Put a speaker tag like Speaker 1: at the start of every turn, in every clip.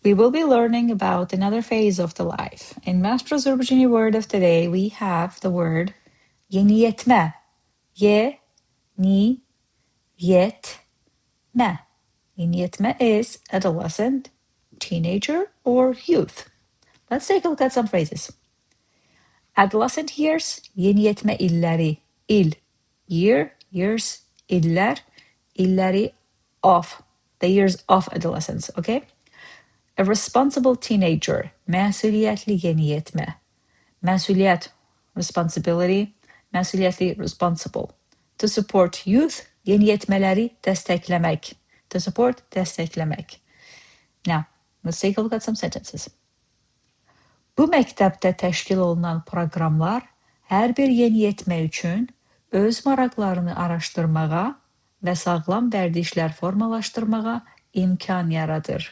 Speaker 1: We will be learning about another phase of the life. In Master Azerbaijani word of today, we have the word yeniyetme. Ye-ni-yet-me. Yeniyetme is adolescent, teenager, or youth. Let's take a look at some phrases. Adolescent years, yeniyetme illeri. Year, years, iller, illeri of. The years of adolescence, okay? A responsible teenager, məsuliyyətli yeniyetmə. Məsuliyyət, responsibility, məsuliyyətli, responsible. To support youth, yeniyetmələri dəstəkləmək. To support, dəstəkləmək. Now, let's take a look at some sentences. Bu məktəbdə təşkil olunan proqramlar hər bir yeniyetmə üçün öz maraqlarını araşdırmağa və sağlam vərdişlər formalaşdırmağa imkan yaradır.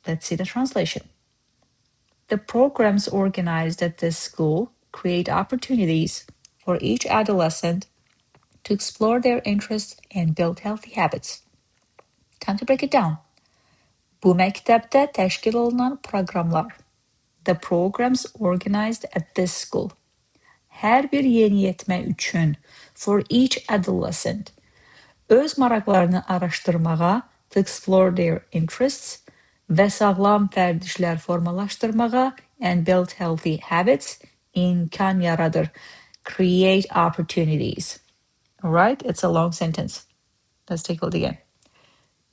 Speaker 1: Let's see the translation. The programs organized at this school create opportunities for each adolescent to explore their interests and build healthy habits. Time to break it down. Bu məktəbdə təşkil olunan proqramlar. The programs organized at this school. Hər bir yeniyetmə üçün, for each adolescent, öz maraqlarını araşdırmağa, to explore their interests, və sağlam vərdişlər formalaşdırmağa, and build healthy habits, imkan yaradır, create opportunities. Alright, it's a long sentence. Let's take a look again.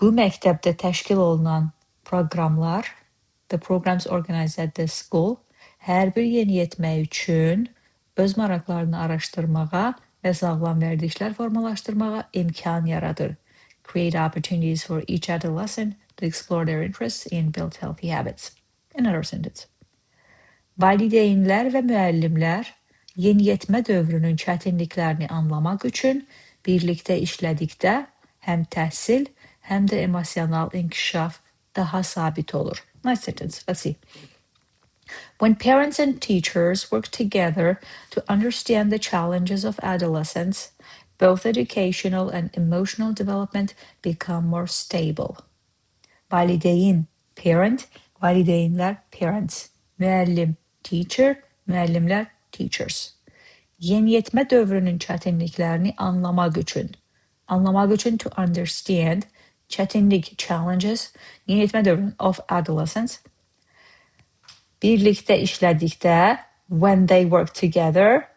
Speaker 1: Bu məktəbdə təşkil olunan proqramlar, the programs organized at this school, hər bir yeniyetmə üçün öz maraqlarını araşdırmağa və sağlam vərdişlər formalaşdırmağa imkan yaradır. Create opportunities for each adolescent to explore their interests and build healthy habits. Another sentence. Valideynlər və müəllimlər yeniyetmə dövrünün çətinliklərini anlamaq üçün birlikdə işlədikdə həm təhsil, həm də emosional inkişaf daha sabit olur. Nice sentence. Let's see. When parents and teachers work together to understand the challenges of adolescence, both educational and emotional development become more stable. Valideyn, parent, valideynlər, parents. Müəllim, teacher, müəllimlər, teachers. Yeniyetmə dövrünün çətinliklərini anlamaq üçün. Anlamaq üçün, to understand, çətinlik, challenges, yeniyetmə dövrünün of adolescence. Birlikdə işlədikdə, when they work together,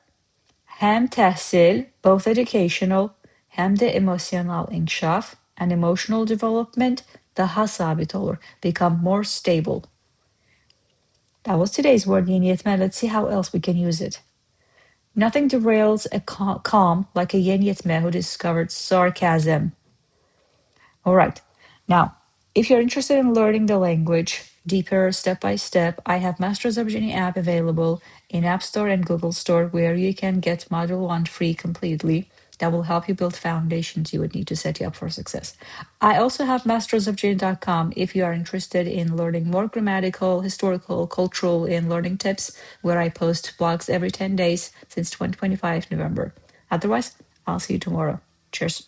Speaker 1: həm təhsil, both educational, həm də emosional inkişaf, and emotional development, daha sabit olur, become more stable. That was today's word, yeniyetmə. Let's see how else we can use it. Nothing derails a calm like a yeniyetmə who discovered sarcasm. All right. Now, if you're interested in learning the language deeper, step by step, I have Master Azerbaijani app available in App Store and Google Store, where you can get Module 1 free completely. That will help you build foundations you would need to set you up for success. I also have masterazerbaijani.com if you are interested in learning more grammatical, historical, cultural, and learning tips, where I post blogs every 10 days since 2025 November. Otherwise, I'll see you tomorrow. Cheers.